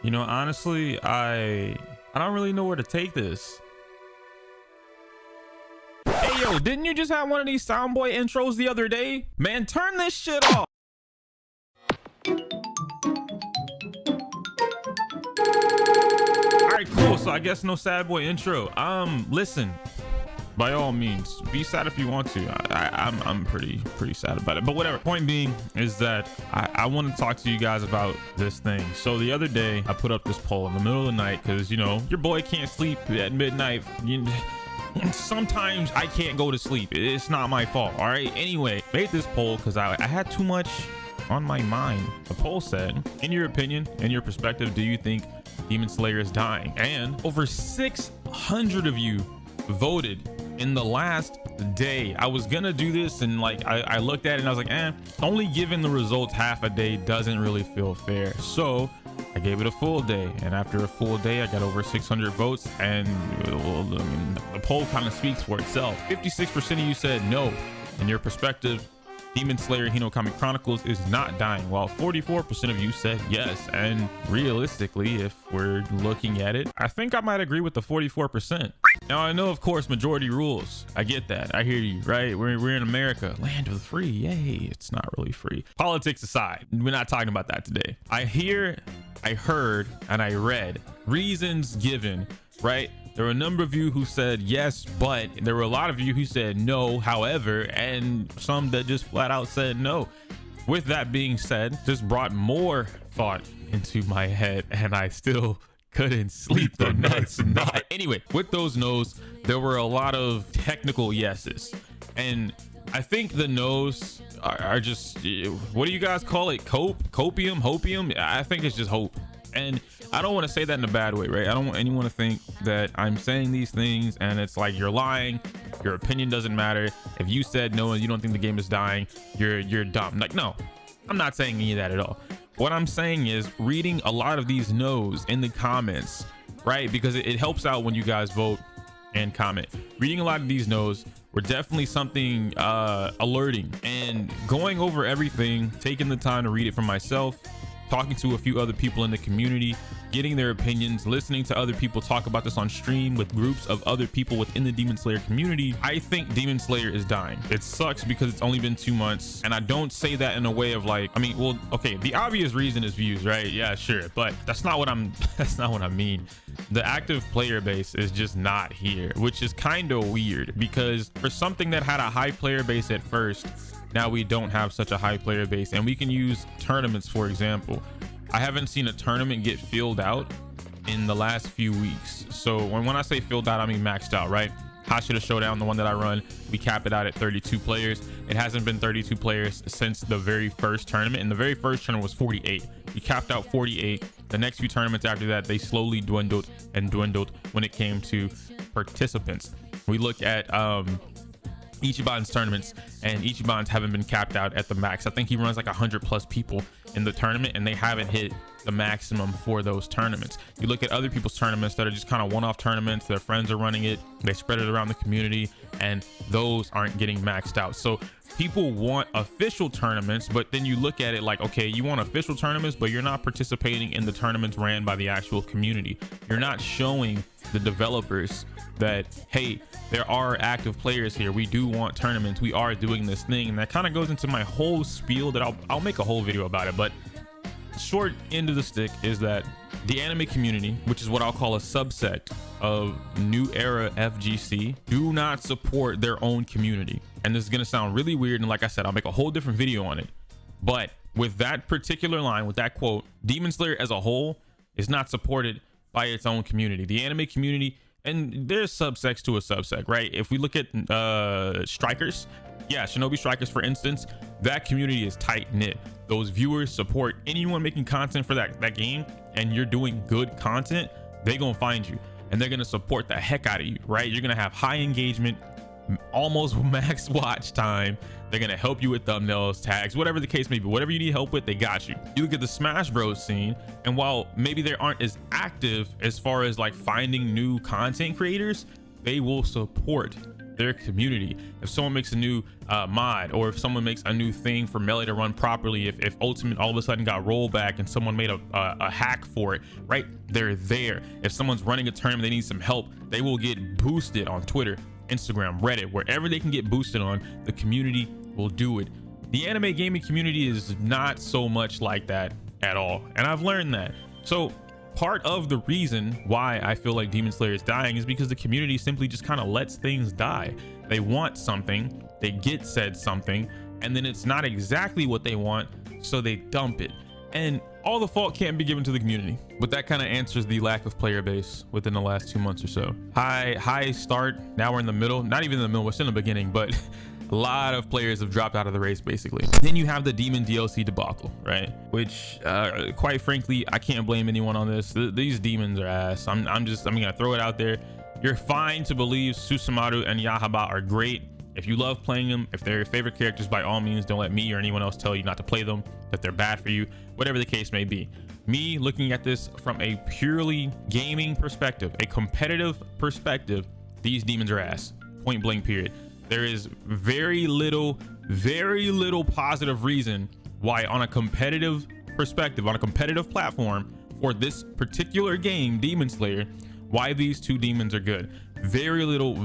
You know, honestly, I don't really know where to take this. Hey, yo, didn't you just have one of these soundboy intros the other day? Man, turn this shit off. All right, cool. So I guess no sad boy intro. Listen, by all means, be sad if you want to. I'm pretty sad about it, but whatever. Point being is that I want to talk to you guys about this thing. So the other day I put up this poll in the middle of the night because, you know, your boy can't sleep at midnight. Sometimes I can't go to sleep. It's not my fault. All right. Anyway, made this poll because I had too much on my mind. The poll said, in your opinion, in your perspective, do you think Demon Slayer is dying? And over 600 of you voted in the last day. I was gonna do this and like I looked at it and I was like, only giving the results half a day doesn't really feel fair. So I gave it a full day, and after a full day I got over 600 votes, and well, I mean, the poll kind of speaks for itself. 56% of you said no. In your perspective, Demon Slayer Hinokami Chronicles is not dying, while 44% of you said yes. And realistically, if we're looking at it, I think I might agree with the 44%. Now, I know, of course, majority rules. I get that. I hear you, right? We're in America, land of the free. Yay. It's not really free. Politics aside, we're not talking about that today. I heard, and I read reasons given, right? There were a number of you who said yes, but there were a lot of you who said no, however, and some that just flat out said no. With that being said, this brought more thought into my head, and I still couldn't sleep the next night. Anyway, with those no's, there were a lot of technical yeses, and I think the no's are just, what do you guys call it? Copium, hopium? I think it's just hope. And I don't want to say that in a bad way, right? I don't want anyone to think that I'm saying these things and it's like you're lying. Your opinion doesn't matter. If you said no and you don't think the game is dying, you're dumb. Like, no, I'm not saying any of that at all. What I'm saying is reading a lot of these no's in the comments, right? Because it helps out when you guys vote and comment. Reading a lot of these no's were definitely something alerting, and going over everything, taking the time to read it for myself, talking to a few other people in the community, getting their opinions, listening to other people talk about this on stream with groups of other people within the Demon Slayer community. I think Demon Slayer is dying. It sucks because it's only been 2 months, and I don't say that in a way of like, I mean, well, okay, the obvious reason is views, right? Yeah, sure, but that's not what I mean. The active player base is just not here, which is kind of weird, because for something that had a high player base at first, now we don't have such a high player base. And we can use tournaments, for example. I haven't seen a tournament get filled out in the last few weeks. So when I say filled out, I mean maxed out, right? Hashira Showdown, the one that I run, we cap it out at 32 players. It hasn't been 32 players since the very first tournament, and the very first tournament was 48. We capped out 48. The next few tournaments after that, they slowly dwindled and dwindled when it came to participants. We look at Ichiban's tournaments, and Ichiban's haven't been capped out at the max. I think he runs like 100 plus people in the tournament, and they haven't hit the maximum for those tournaments. You look at other people's tournaments that are just kind of one-off tournaments, their friends are running it, they spread it around the community, and those aren't getting maxed out. So people want official tournaments, but then you look at it like, okay, you want official tournaments, but you're not participating in the tournaments ran by the actual community. You're not showing the developers that, hey, there are active players here. We do want tournaments. We are doing this thing. And that kind of goes into my whole spiel that I'll make a whole video about it. But short end of the stick is that the anime community, which is what I'll call a subsect of new era FGC, do not support their own community. And this is going to sound really weird. And like I said, I'll make a whole different video on it. But with that particular line, with that quote, Demon Slayer as a whole is not supported by its own community. The anime community, and there's subsects to a subsect, right? If we look at strikers, yeah, Shinobi Strikers, for instance, that community is tight knit. Those viewers support anyone making content for that game, and you're doing good content, they gonna find you and they're gonna support the heck out of you, right? You're gonna have high engagement, almost max watch time. They're gonna help you with thumbnails, tags, whatever the case may be. Whatever you need help with, they got you. You look at the Smash Bros scene, and while maybe they aren't as active as far as like finding new content creators, they will support their community. If someone makes a new mod, or if someone makes a new thing for Melee to run properly, if Ultimate all of a sudden got rollback and someone made a hack for it, right? They're there. If someone's running a tournament, they need some help, they will get boosted on Twitter, Instagram, Reddit, wherever they can get boosted on, the community will do it. The anime gaming community is not so much like that at all, and I've learned that. So part of the reason why I feel like Demon Slayer is dying is because the community simply just kind of lets things die. They want something, they get said something, and then it's not exactly what they want, so they dump it. And all the fault can't be given to the community. But that kind of answers the lack of player base within the last 2 months or so. High start, now we're in the middle, not even in the middle, we're still in the beginning, but a lot of players have dropped out of the race basically. Then you have the Demon DLC debacle, right? Which quite frankly, I can't blame anyone on this. These demons are ass. I'm gonna throw it out there. You're fine to believe Susumaru and Yahaba are great. If you love playing them, if they're your favorite characters, by all means, don't let me or anyone else tell you not to play them, that they're bad for you, whatever the case may be. Me looking at this from a purely gaming perspective, a competitive perspective, these demons are ass, point blank period. There is very little positive reason why on a competitive perspective, on a competitive platform for this particular game, Demon Slayer, why these two demons are good. Very little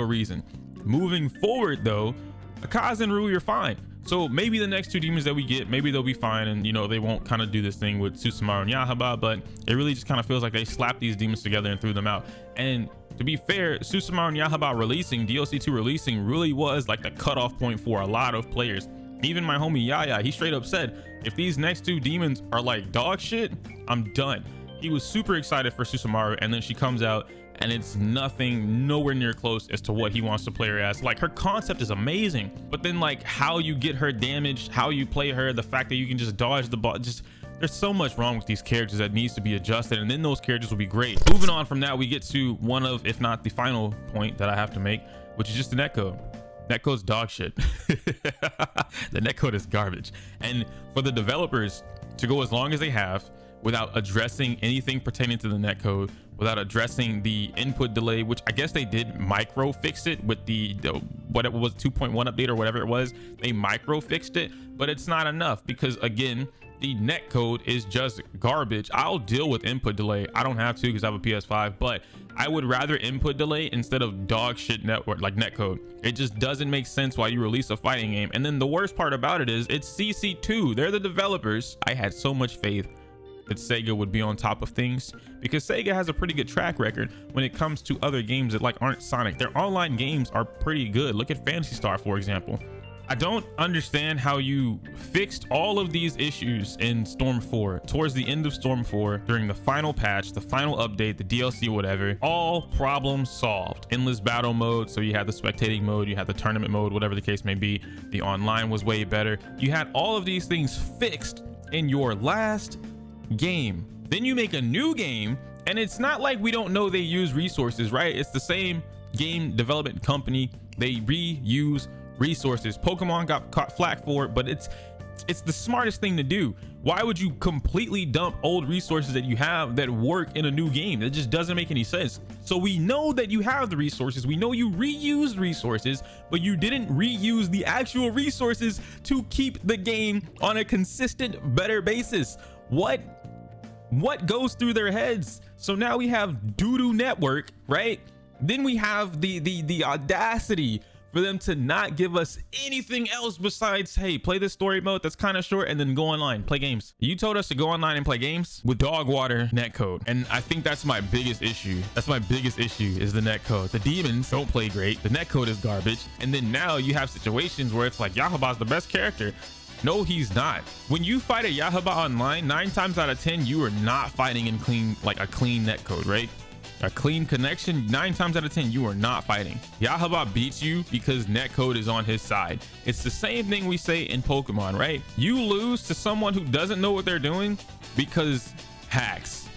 reason. Moving forward though, Akaza and Rui are fine. So maybe the next two demons that we get, maybe they'll be fine, and you know, they won't kind of do this thing with Susumaru and Yahaba, but it really just kind of feels like they slapped these demons together and threw them out. And to be fair, Susumaru and Yahaba releasing, DLC 2 releasing, really was like the cutoff point for a lot of players. Even my homie Yaya, he straight up said, if these next two demons are like dog shit, I'm done. He was super excited for Susumaru, and then she comes out and it's nowhere near close as to what he wants to play her as. Like, her concept is amazing, but then like how you get her damaged, how you play her, the fact that you can just dodge the ball, just there's so much wrong with these characters that needs to be adjusted, and then those characters will be great. Moving on from that, we get to one of, if not the final point that I have to make, which is just the netcode. Netcode's dog shit. The netcode is garbage, and for the developers to go as long as they have without addressing anything pertaining to the netcode, without addressing the input delay, which I guess they did micro fix it with the what it was 2.1 update or whatever it was. They micro fixed it, but it's not enough because again, the netcode is just garbage. I'll deal with input delay. I don't have to because I have a PS5, but I would rather input delay instead of dog shit network like netcode. It just doesn't make sense why you release a fighting game. And then the worst part about it is it's CC2. They're the developers. I had so much faith that Sega would be on top of things because Sega has a pretty good track record when it comes to other games that like aren't Sonic. Their online games are pretty good. Look at Phantasy Star, for example. I don't understand how you fixed all of these issues in Storm 4, towards the end of Storm 4, during the final patch, the final update, the DLC, whatever. All problems solved. Endless battle mode, so you had the spectating mode, you had the tournament mode, whatever the case may be. The online was way better. You had all of these things fixed in your last game. Then you make a new game, and it's not like we don't know they use resources, right? It's the same game development company. They reuse resources. Pokemon got caught flack for it, but it's the smartest thing to do. Why would you completely dump old resources that you have that work in a new game? That just doesn't make any sense. So we know that you have the resources, we know you reused resources, but you didn't reuse the actual resources to keep the game on a consistent, better basis. What goes through their heads? So now we have doo-doo network, right? Then we have the audacity for them to not give us anything else besides, hey, play this story mode that's kind of short and then go online, play games. You told us to go online and play games with dog water netcode, and I think that's my biggest issue. That's my biggest issue, is the netcode. The demons don't play great, the netcode is garbage, and then now you have situations where it's like Yahaba's the best character. No, he's not. When you fight a Yahaba online, 9 times out of 10 you are not fighting in clean, like a clean netcode, right? A clean connection, 9 times out of 10 you are not fighting. Yahaba beats you because netcode is on his side. It's the same thing we say in Pokemon, right? You lose to someone who doesn't know what they're doing because Hacks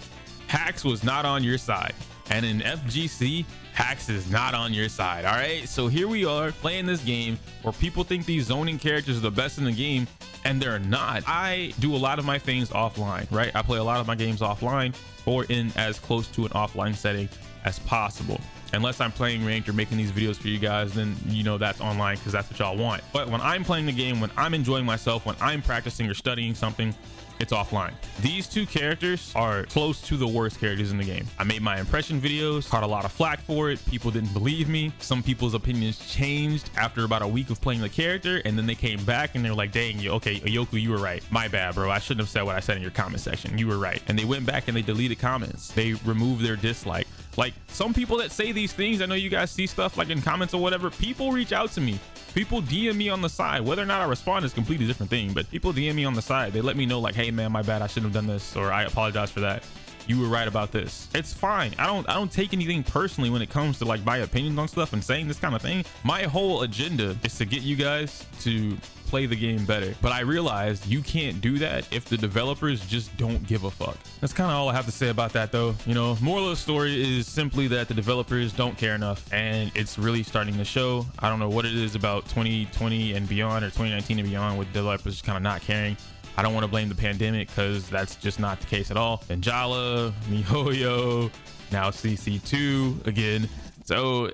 was not on your side, and in FGC Hacks is not on your side. All right, so here we are playing this game where people think these zoning characters are the best in the game, and they're not. I do a lot of my things offline, right? I play a lot of my games offline or in as close to an offline setting as possible. Unless I'm playing ranked or making these videos for you guys, then you know that's online because that's what y'all want. But when I'm playing the game, when I'm enjoying myself, when I'm practicing or studying something, it's offline. These two characters are close to the worst characters in the game. I made my impression videos, caught a lot of flack for it. People didn't believe me. Some people's opinions changed after about a week of playing the character, and then they came back and they're like, dang, okay, Iyokuu, you were right. My bad, bro. I shouldn't have said what I said in your comment section. You were right. And they went back and they deleted comments. They removed their dislike. Like, some people that say these things, I know you guys see stuff like in comments or whatever, people reach out to me. People DM me on the side. Whether or not I respond is a completely different thing, but people DM me on the side. They let me know like, hey man, my bad, I shouldn't have done this, or I apologize for that. You were right about this. It's fine. I don't take anything personally when it comes to like my opinions on stuff and saying this kind of thing. My whole agenda is to get you guys to play the game better, but I realized you can't do that if the developers just don't give a fuck. That's kind of all I have to say about that, though. You know, moral of the story is simply that the developers don't care enough, and it's really starting to show. I don't know what it is about 2020 and beyond, or 2019 and beyond, with developers just kind of not caring. I don't want to blame the pandemic because that's just not the case at all. And Jala, MiHoYo, now CC2 again. So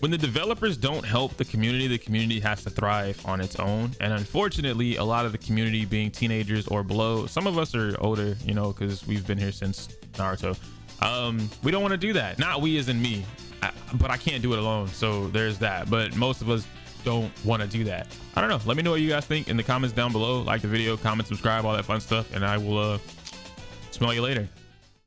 when the developers don't help the community has to thrive on its own. And unfortunately, a lot of the community being teenagers or below, some of us are older, you know, because we've been here since Naruto. We don't want to do that. Not we as in me, but I can't do it alone. So there's that. But most of us don't want to do that. I don't know. Let me know what you guys think in the comments down below. Like the video, comment, subscribe, all that fun stuff. And I will smell you later.